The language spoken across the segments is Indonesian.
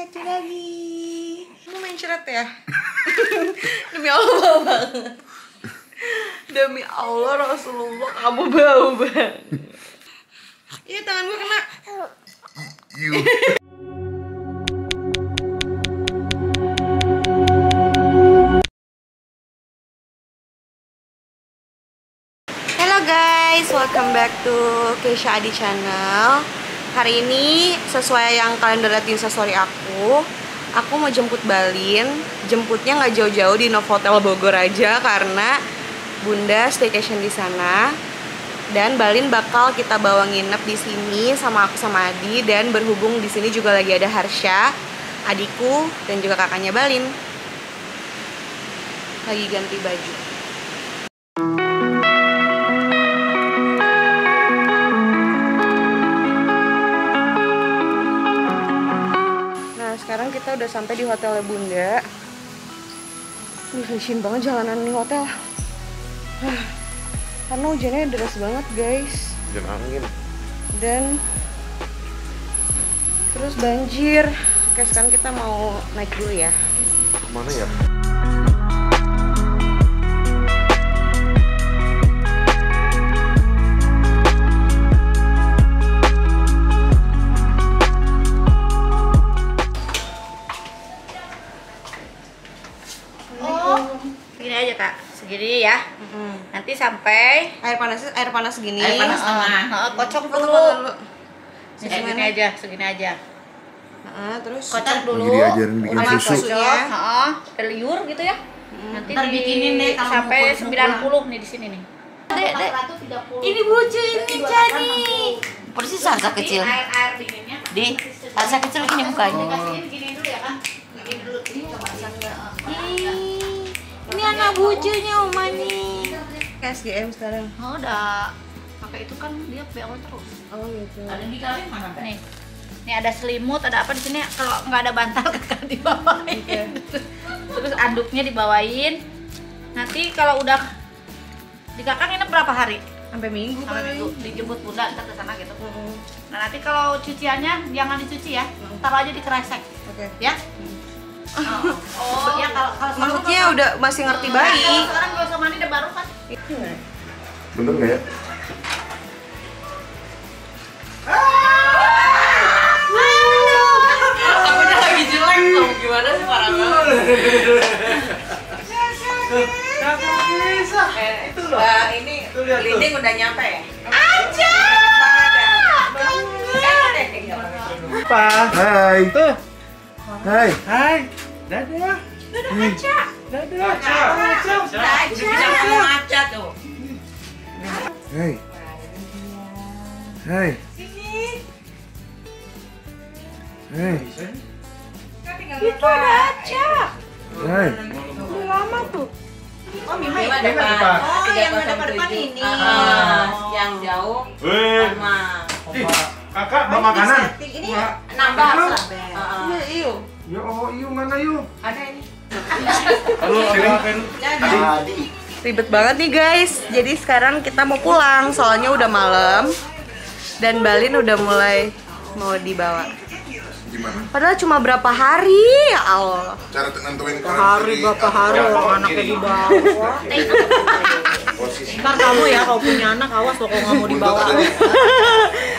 satu lagi. Kamu main ceret ya? Demi Allah bau banget. Demi Allah Rasulullah kamu bau banget. Iya tangan gue kena. Halo guys, welcome back to Keisha Adi Channel. Hari ini sesuai yang kalian udah lihat di Instastory aku mau jemput Balin. Jemputnya nggak jauh-jauh di Novotel Bogor aja karena Bunda staycation di sana. Dan Balin bakal kita bawa nginep di sini sama aku sama Adi. Dan berhubung di sini juga lagi ada Harsha, adikku dan juga kakaknya Balin. Lagi ganti baju. Sekarang kita udah sampai di hotelnya Bunda. Licin banget jalanan di hotel. Karena hujannya deras banget guys. Hujan angin. Dan terus banjir. Oke, sekarang kita mau naik dulu ya. Kemana ya? Segini ya, nanti sampai air panas segini. Air panas setengah. Kocok dulu. Segini aja. Terus kocok dulu. Jadi diajarin bikin susu. Liur gitu ya. Nanti dibikinin deh sampai 90 nih di sini nih. Dek. Ini bucu ini jadi. Persis Sarsa kecil. Air dinginnya. Di Sarsa kecil gini mukanya. Dikasihin gini dulu ya kan. Gini dulu. Coba Ini anak bujunya Oma nih. SGM sekarang. Oh, udah pakai itu kan dia BO terus. Oh gitu. Ada di kalian mana nih? Nih ada selimut, ada apa di sini? Kalau nggak ada bantal kakak dibawain. Okay. Terus anduknya dibawain. Nanti kalau udah di kakak nginep berapa hari? Sampai minggu. Sampai minggu. Dijemput Bunda ntar ke sana gitu. Nah nanti kalau cuciannya jangan dicuci ya, taruh aja di kresek. Oke. Ya. Ya kalau maksudnya udah masih ngerti bayi. Kalau sekarang gak usah mandi udah baru kan? Bener nggak ya? Akunya lagi jelek tuh, gimana sih parah banget. Itu loh. Ini Linding udah nyampe ya? Aja. Hai. Tuh. Hai. Hai. Dadah. Aca. Dadah. Udah bisa ngomong Aca tuh. Hai. Hai. Hai. Itu ada Aca. Hai. Udah lama tuh. Oh, Mima Mima depan. depan. Oh, yang depan ini. Yang jauh sama Kakak bawa makanan. ini nambah lah. Iya, iyo. Ya oh, iyo mana yuk? Ada ini. Halo, Ribet banget nih guys. Jadi sekarang kita mau pulang soalnya udah malam dan Balin udah mulai mau dibawa. Gimana? Padahal cuma berapa hari ya Allah. Cara nentuin Berapa hari anaknya dibawa. posisi. Ntar kamu ya kalau punya anak awas loh kalau nggak mau dibawa.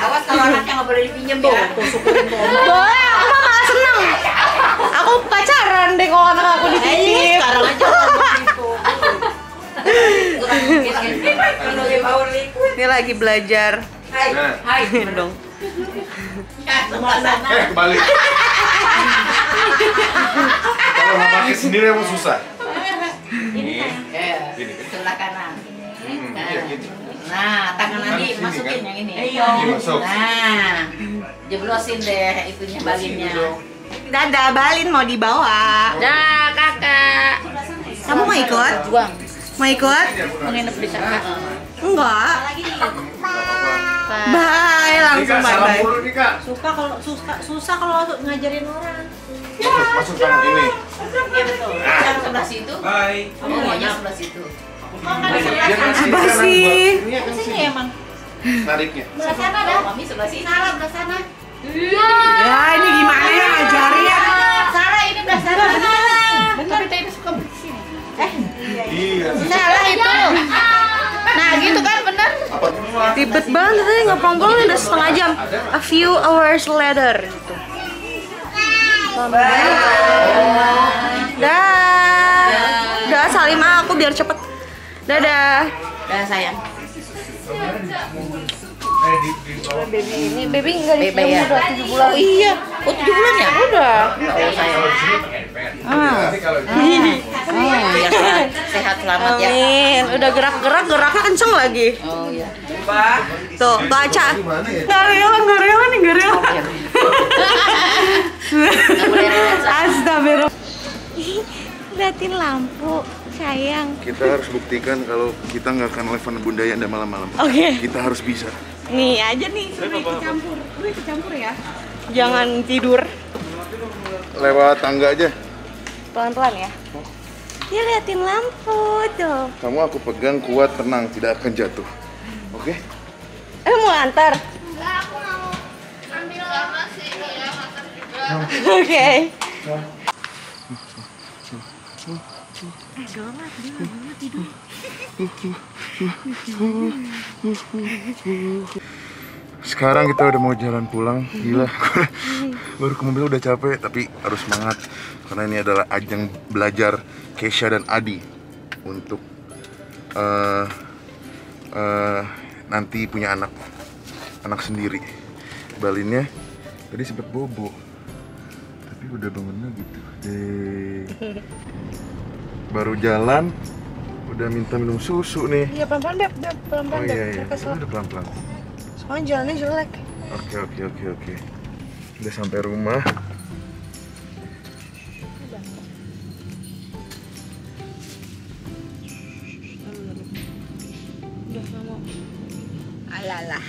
Awas kalau anaknya nggak boleh dipinjam ya. Tuh syukurin tuh Oma. Boleh, aku malah seneng. Aku pacaran deh kalau anak aku dititip. Sekarang aja ngomong gitu. Ini lagi belajar. Hai. Dong. Kebalik. Kalau mau pakai sendiri emang susah. Ini sayang. Gini. Sebelah kanan. Iya gitu. Nah, tangan Kan Adi sini, masukin kan? yang ini. Masuk. Nah, jeblosin deh itunya balinnya. Dadah, Balin mau dibawa. Dah, kakak. Kamu mau ikut? Buang. Mau ikut? Mau nginep di kakak. Enggak. Bye, langsung Salam bye-bye. dulu nih Kak. Susah kalau ngajarin orang. Masuk kamu ini. Iya betul. Yang sebelah situ. Hai. Kamu maunya sebelah situ. Dia kan sini Apa kanan sih? buat ini kan Sini sini. emang. Nariknya. Sebelah sana dah. Mami sebelah sini. Salah sebelah sana. Ya, ini gimana ya ngajarin? Salah itu. Nah gitu kan bener. Ribet banget tadi ngobrol udah setengah jam. A few hours later gitu. Dah salim aku biar cepet. Dadah. Udah sayang. Baby enggak di Bebe ya. udah 7 bulan. Oh iya. Oh 7 bulan ya? Udah. Oh sayang. Ya sehat selamat ya. Amin. Udah geraknya kenceng lagi. Oh iya. Tuh Aca. Nggak rela nih. Astagfirullah. Liatin lampu, sayang. Kita harus buktikan kalau kita nggak akan telepon Bunda Yanda malam-malam. Oke. Kita harus bisa. Nih aja nih, udah kecampur ya. Jangan tidur. Lewat tangga aja. Pelan-pelan ya. Dia liatin lampu tuh. Kamu aku pegang kuat, tenang, tidak akan jatuh. Oke? Mau antar? Enggak, aku mau ambil nasi ya, makan juga. Oke. Sekarang kita udah mau jalan pulang. Gila. Baru ke mobil udah capek, tapi harus semangat. Karena ini adalah ajang belajar Keisha dan Adi untuk nanti punya anak sendiri. Balinnya tadi sempat bobo, tapi udah bangunnya gitu. Baru jalan udah minta minum susu nih. Iya pelan-pelan deh, pelan-pelan Oh deh. iya, Kesel. udah pelan-pelan. Soalnya jalannya jelek. Oke. Udah sampai rumah. Alalah.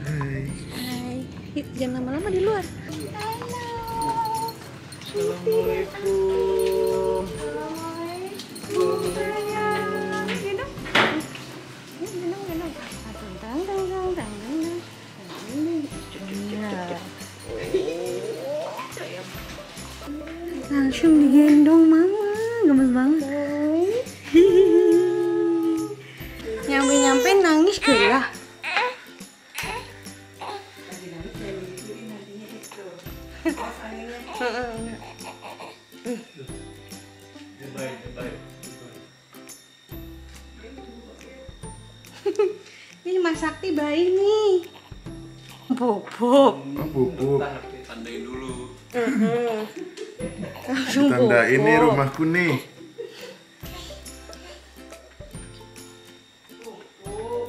Hai. Yuk, jangan lama-lama di luar. Assalamualaikum. Langsung digendong mama, gemes banget. Nyampe nangis gila. Ini Mas Sakti bayi nih. Bobok. Oh, bubuk. Tandain dulu. Langsung Ditandain nih bobok. rumahku nih.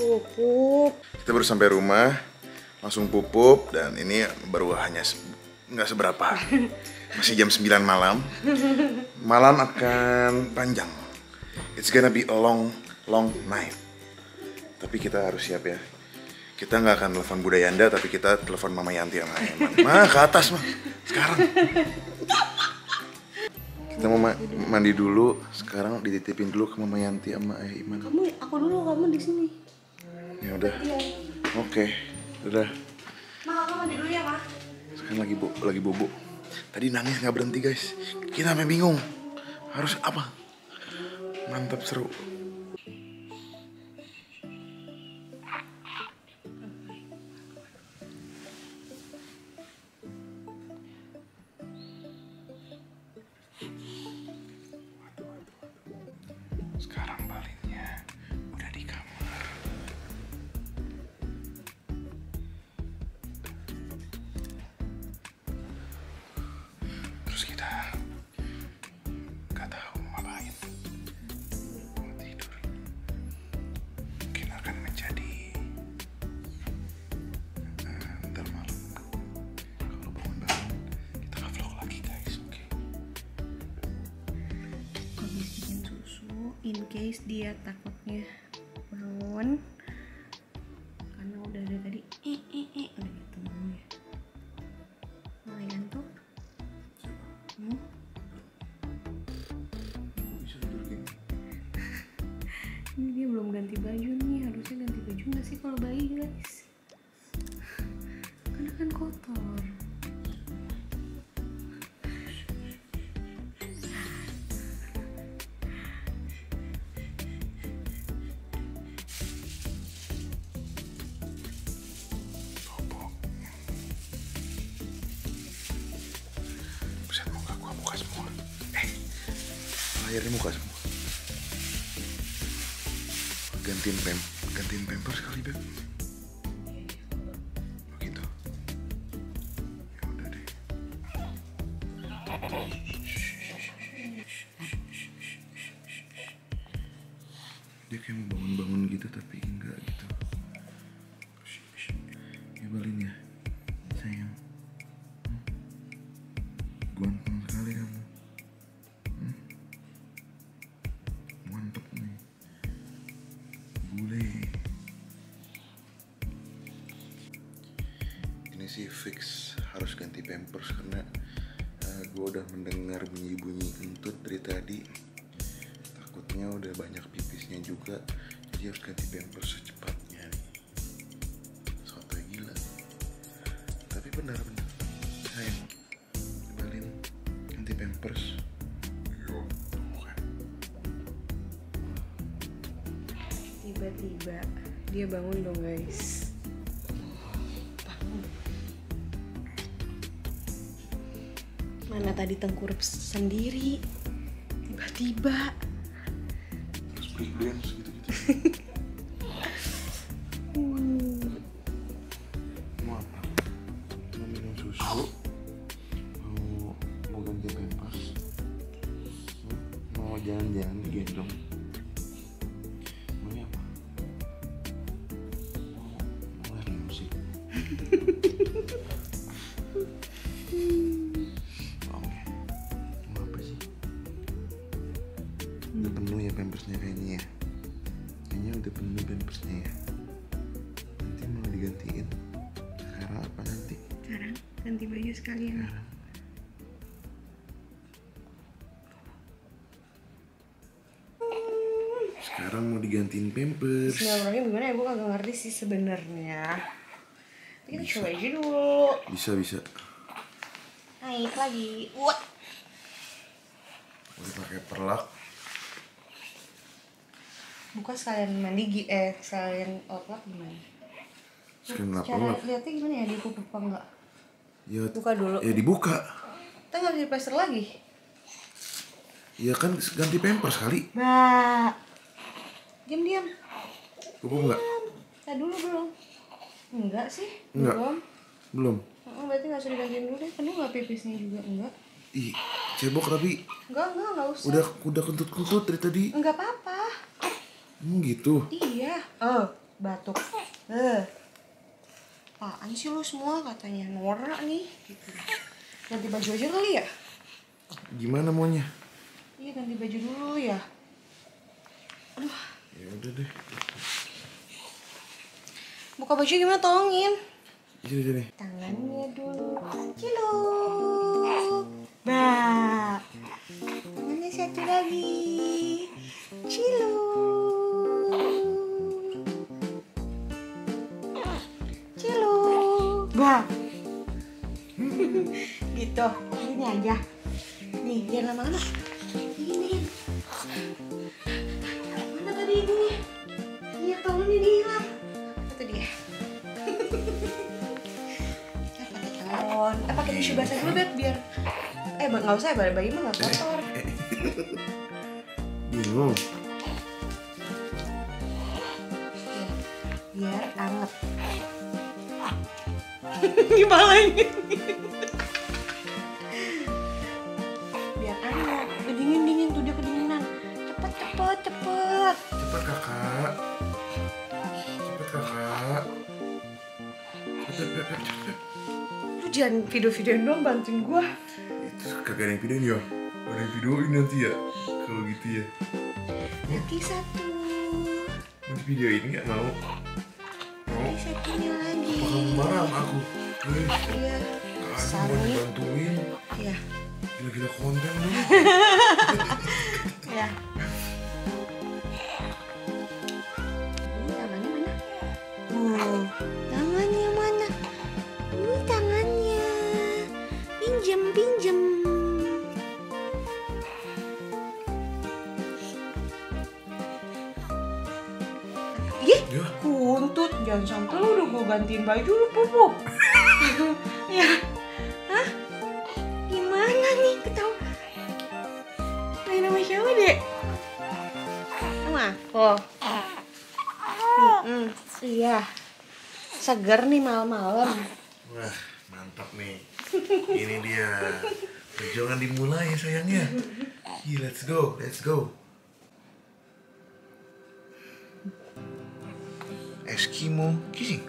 Pupuk. Kita baru sampai rumah, langsung pupuk, dan ini baru hanya nggak seberapa. Masih jam 9 malam. Malam akan panjang. It's gonna be a long night. Tapi kita harus siap ya. Kita nggak akan telepon Bunda Yanda, tapi kita telepon Mama Yanti sama Eman. Mah ke atas mah. Sekarang. Kita mau mandi dulu. Sekarang dititipin dulu ke Mama Yanti sama Iman. Aku dulu, kamu di sini. Ya udah. Oke. Udah. Ma, kamu mandi dulu ya, Ma. Sekarang lagi bobo. Tadi nangis nggak berhenti guys. Kita sampai bingung. Harus apa? Mantap, seru. Sekarang balinnya udah di kamar. Terus kita nggak tahu mau ngapain. Mau tidur. Mungkin akan menjadi ntar malam. Kalau bangun kita nge-vlog lagi guys, oke? Aku bisikin susu in case dia takutnya bangun karena udah dari tadi udah gitu maunya. Mulai ngantuk? Bisa tidur gini. Ini dia belum ganti baju nih, harusnya ganti baju nggak sih kalau bayi guys? Karena kan kotor. airnya muka semua. Gantiin pampers kali, Beb. Begitu. Ya udah deh. Dia kayak mau bangun-bangun gitu tapi enggak gitu. Ya balin ya, sayang. Ganteng sekali kamu. Mantep nih. Bule. Ini sih fix harus ganti pampers karena gue udah mendengar bunyi-bunyi kentut dari tadi. Takutnya udah banyak pipisnya juga, jadi harus ganti pampers secepatnya nih. Soto gila. Tapi benar sayang, balin ganti pampers. Tiba-tiba dia bangun dong guys. Bangun. Mana tadi tengkurap sendiri, tiba-tiba Terus break dance gitu-gitu. Mau apa? Mau minum susu? Mau ganti pampers? Mau jalan-jalan gendong? Maunya apa? Mau lari musik? Mau apa sih? Udah penuh ya pampersnya kayaknya ya. Kayaknya udah penuh pampersnya ya. Nanti mau digantiin. Sekarang apa nanti? sekarang ganti baju sekalian. Sekarang mau digantiin pampers. Bismillahirrahmanirrahim gimana ya, gue kagak ngerti sih sebenarnya. Kita coba aja dulu. Bisa. Naik lagi. Wah. Boleh pakai perlak. Buka sekalian mandi sekalian otak gimana? Sekarang apa Cara enggak? lihatnya gimana ya, dibuka apa enggak? Ya, Buka dulu. ya dibuka. Kita nggak bisa diplaster lagi. Ya kan ganti pampers kali. Mbak. Diam. Buka enggak? Kita dulu belum? Enggak sih. Enggak. Belum. Belum. Berarti nggak usah digantiin dulu deh. Penuh nggak pipisnya juga? Enggak. Ih, cebok tapi Enggak usah. udah kentut-kentut dari tadi. Enggak apa-apa. Gitu. Iya. Batuk. Apaan sih lu semua katanya norak nih. Gitu. Ganti baju aja kali ya? Gimana maunya? Iya ganti baju dulu ya. Aduh. Ya udah deh. Buka baju gimana, tolongin. Jadi. Tangannya dulu. Ciluk. Bah. Tangannya satu lagi. Ciluk. Bah. Gitu. Gini aja. Nih, jangan lama-lama. Gini. Mana tadi ini? Iya, tolongnya dia hilang. Itu dia. Pakai tisu basah dulu Beb biar nggak usah ya, bayi mah nggak kotor. Bingung. Biar anget. Gimana ini? Biar anget. Dingin tuh, dia kedinginan. Cepet. Cepet kakak. Cepet. Lu jangan video-videoin doang, bantuin gua. Itu kagak ada yang videoin ya? Ada yang videoin nanti ya? Kalau gitu ya. Lagi satu. Nanti videoin nggak mau? Lagi satunya lagi. Apa kamu marah sama aku? Iya. Aku mau Sani. dibantuin. Iya. Gila-gila konten lu. Ya. Ini tangannya mana? Tangannya mana? Ini tangannya. Pinjem. Ih, Ya. kuntut. Jangan sampai lu udah gue gantiin baju lu pupuk. Ya. Hah? Gimana nih? Ketawa. Main sama siapa Dek. Sama aku. Iya. Seger nih malam-malam. Wah, mantap nih. Ini dia. Perjuangan dimulai ya sayangnya. Let's go, let's go. Eskimo kissing.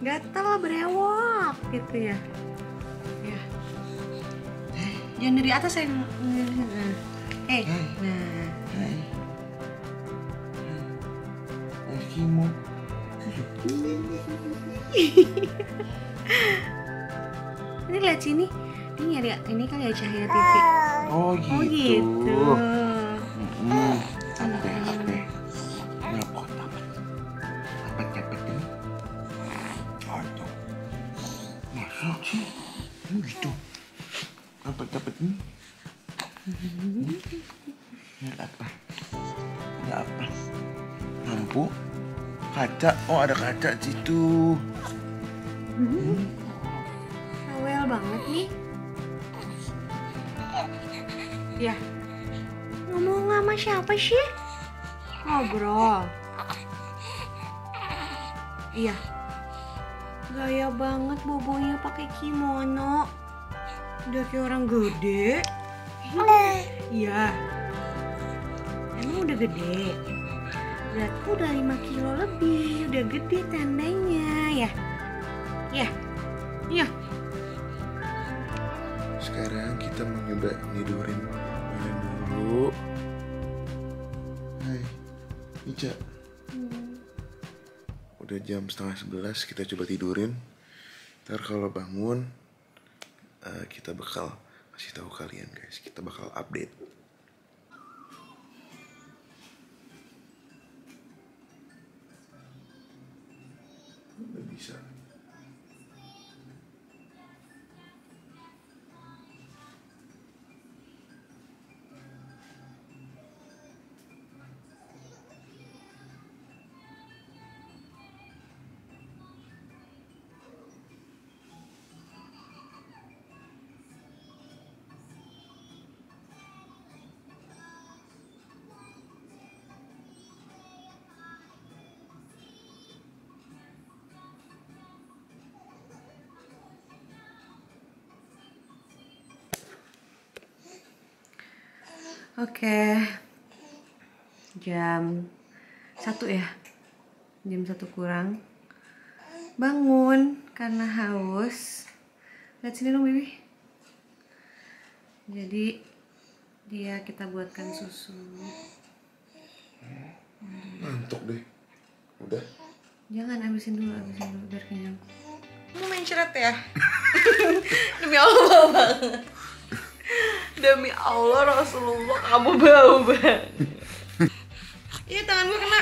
Gatel berewok gitu ya. Ya. Jangan dari atas yang nah. Eskimo. Ini lihat sini. Ini nyari ini kali ya cahaya TV. Oh Oh gitu. Apa? Nyokot apa? Apa ini? Oh itu. Masuk sih. Ini gitu. Apa ini? Ini apa? Ini apa? Lampu? Kaca? Oh ada kaca di situ. Awel banget nih. Ya. Ngomong sama siapa sih? Ngobrol. Iya. Gaya banget bobonya pakai kimono. Udah kayak orang gede. Iya. Emang udah gede. Beratku udah 5 kilo lebih. Udah gede tandanya ya. Ya. Iya. Sekarang kita mau nyoba nidurin Milen dulu. Hai, Ica. Udah jam 10:30, kita coba tidurin. Ntar kalau bangun, kita bakal kasih tahu kalian guys. Kita bakal update. Udah bisa. Oke. Jam 1 ya. Jam 1 kurang. Bangun karena haus. Lihat sini dong, Bibi. Jadi kita buatkan susu. Ngantuk deh. Udah. Jangan habisin dulu biar kenyang. Kamu main ceret ya? Demi Allah bau banget. Demi Allah Rasulullah kamu bau banget. Iya tangan gue kena.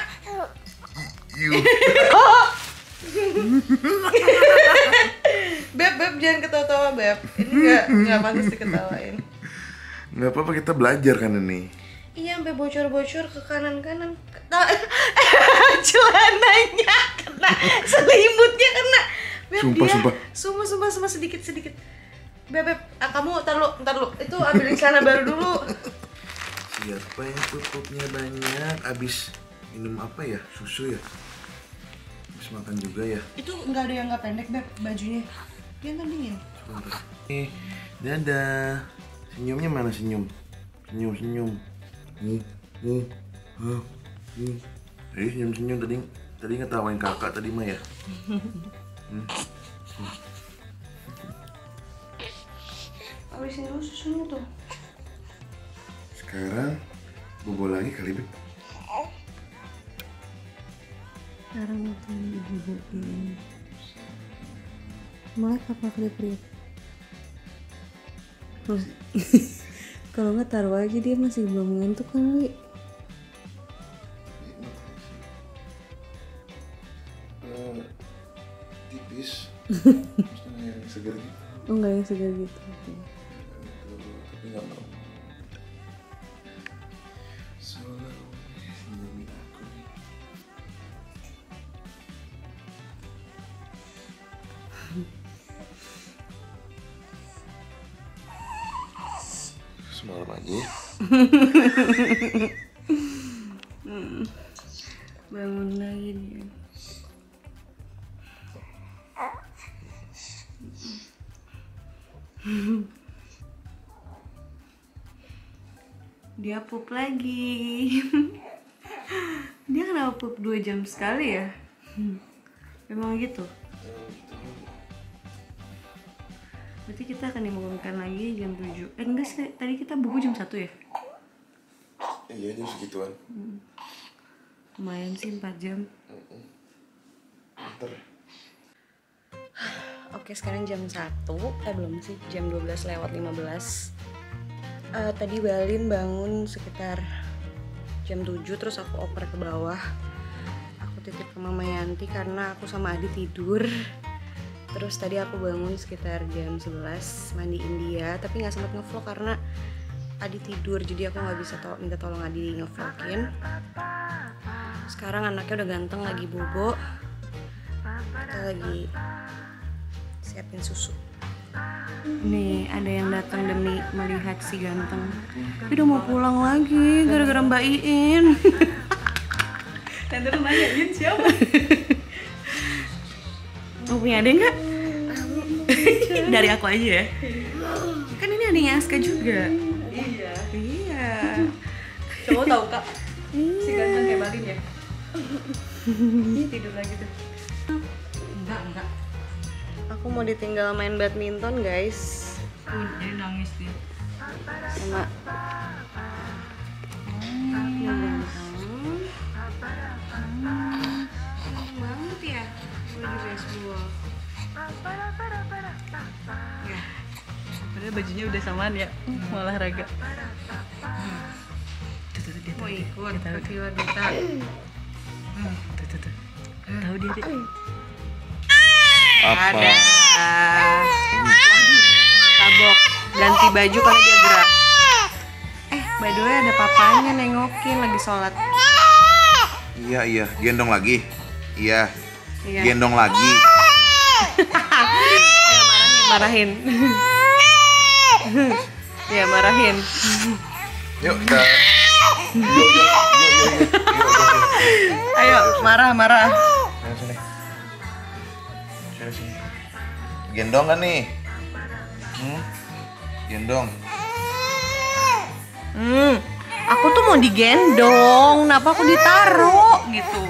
Beb jangan ketawa-tawa Beb. Ini nggak pantas diketawain. Nggak apa-apa, kita belajar kan ini. Iya sampai bocor-bocor ke kanan-kanan. Celananya kena, selimutnya kena. Beb, sumpah sedikit. Beb, kamu ntar lu. Itu ambilin celana baru dulu. Siapa yang pupuknya banyak? Abis minum apa ya? Susu ya? Abis makan juga ya? Itu nggak ada yang nggak pendek Beb bajunya. Dia kan dingin. Sebentar. Dadah. Senyumnya mana senyum? Senyum. Tadi senyum tadi ngetawain kakak tadi mah ya. Habisin dulu susunya tuh. Sekarang bobo lagi kali Beb. Sekarang itu dibubuhin. Malah kakak klip. Kalau nggak taruh aja, dia masih belum ngantuk kan Wi? Tipis. Maksudnya yang segar gitu. Oh nggak yang segar gitu. Tapi nggak mau. Selalu senyumin aku nih. Semalam aja ya. Bangun lagi dia. Dia pup lagi. Dia kenapa pup 2 jam sekali ya? Memang gitu. Berarti kita akan dibangunkan lagi jam 7. Enggak sih, tadi kita buku jam 1 ya? Iya, jam segituan. Lumayan sih 4 jam. Ntar. Oke, sekarang jam 1. Belum sih, jam 12:15. Tadi Balin bangun sekitar jam 7, terus aku oper ke bawah. Aku titip ke Mama Yanti karena aku sama Adi tidur. Terus tadi aku bangun sekitar jam 11, mandiin dia, tapi nggak sempat ngevlog karena Adi tidur, jadi aku nggak bisa minta tolong Adi ngevlogin. Sekarang anaknya udah ganteng, lagi bobo. Kita lagi siapin susu. Nih, ada yang datang demi melihat si ganteng. Tapi udah mau pulang lagi gara-gara Mbak Iin. Dan terus nanya, Yin siapa? Mau punya adek nggak? Dari aku aja ya. Kan ini adiknya Aska juga. Iya. Iya. Coba tahu Kak, si ganteng kayak Balin ya? Ini tidur lagi tuh. Enggak. Aku mau ditinggal main badminton, guys. Jadi nangis dia. Sama banget ya baju baseball. Ya. Padahal bajunya udah samaan ya, mau olahraga. Tuh, dia Mau ikut tahu. ke Villa Duta. Tuh. Tahu dia deh. Apa? Ada. Waduh, tabok. Ganti baju karena dia gerak. By the way ada papanya nengokin lagi sholat. Iya, gendong lagi. Iya. Iya. Gendong lagi. Ya, marahin. Ya, marahin. Yuk, kita. Yuk. Ayo, marah. Sini. Gendong kan nih? Gendong. Aku tuh mau digendong, kenapa aku ditaruh gitu?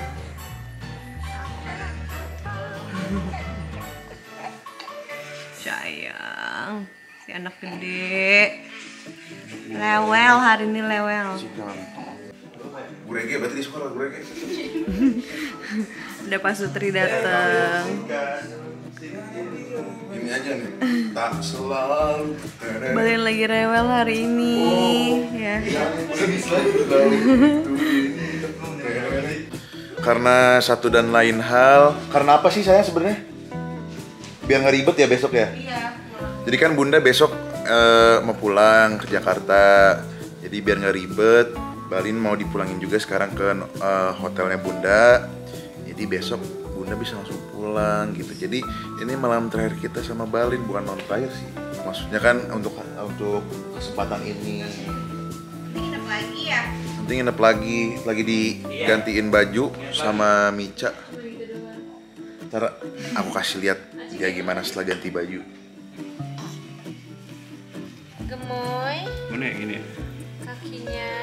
Sayang, si anak gede. Lewel hari ini lewel. Gurege, berarti di sekolah gurege. Ada Pak Sutri dateng. Ini aja nih. Tak selalu. Balin lagi rewel hari ini, ya. Karena satu dan lain hal. Karena apa sih saya sebenarnya? Biar nggak ribet ya besok ya. Iya. Jadi kan Bunda besok mau pulang ke Jakarta. Jadi biar nggak ribet, Balin mau dipulangin juga sekarang ke hotelnya Bunda. Jadi besok Bunda bisa langsung pulang gitu. Jadi ini malam terakhir kita sama Balin, bukan malam terakhir sih. Maksudnya kan untuk kesempatan ini. Nginep lagi ya? Nanti nginep lagi digantiin baju sama Mica. Ntar aku kasih lihat dia gimana setelah ganti baju. Gemoy, Mana yang ini? kakinya.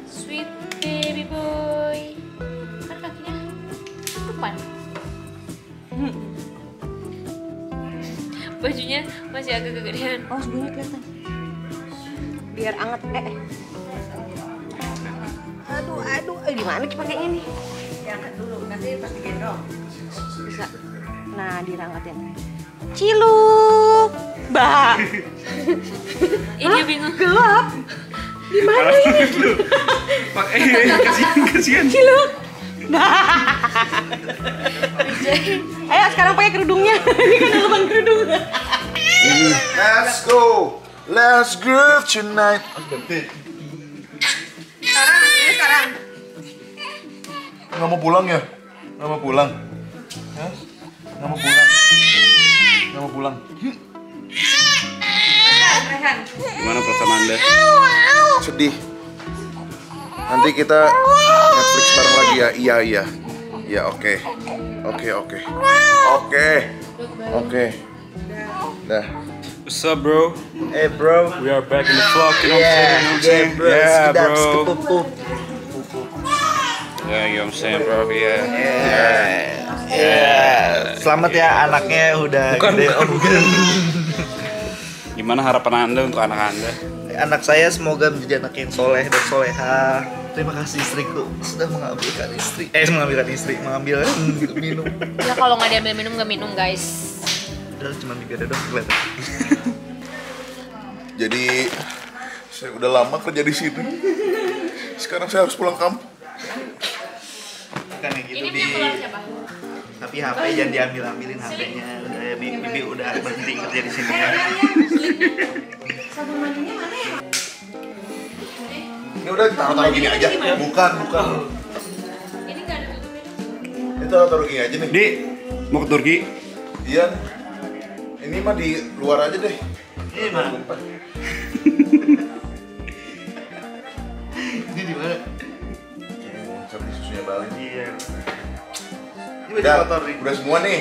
Sweet baby boy. Kan kakinya depan. Bajunya masih agak kegedean. Oh, sebenarnya kelihatan. Biar anget. Aduh, gimana sih pakainya nih? Diangkat dulu, nanti pas digendong. Bisa. Nah, dirangkatin. Ciluk. Mbak. Ini bingung. Gelap. Di mana ini? Kasihan. Ciluk. Ayo sekarang pakai kerudungnya. Ini kan dalaman kerudung. Let's groove tonight. Sekarang. Nggak mau pulang ya? Nggak mau pulang? Hah? Nggak mau pulang? Nggak mau pulang? Rehan. Gimana perasaan Anda? Sedih. Nanti kita Netflix bareng lagi ya. Iya. Ya oke. Oke. Dah. What's up, bro? Hey bro. We are back in the vlog, you know what I'm saying? bro. Yeah, Sedap, bro. sekepup. Yeah, you know what I'm saying, bro? Yeah. Selamat ya anaknya udah Bukan, gede. bukan. Oh, bukan. Gimana harapan Anda untuk anak Anda? Anak saya semoga menjadi anak yang soleh dan soleha. Terima kasih istriku sudah mengambilkan mengambil minum. Ya kalau nggak diambil minum nggak minum guys. Udah cuma bibirnya doang kelihatan. Jadi saya udah lama kerja di sini. Sekarang saya harus pulang kampung. Bukan gitu Ini di. punya telur siapa? Tapi HP jangan diambilin HP-nya. Udah bibi udah berhenti kerja di sini ya. Ini udah taruh gini aja. Bukan. Ini nggak ada tutupnya. Itu taruh gini aja nih. Di, mau ke Turki? Iya. Ini mah di luar aja deh. Ini mana? Ini di mana? Sampai susunya balik. Iya. Ini udah Udah, kotor nih. udah semua nih.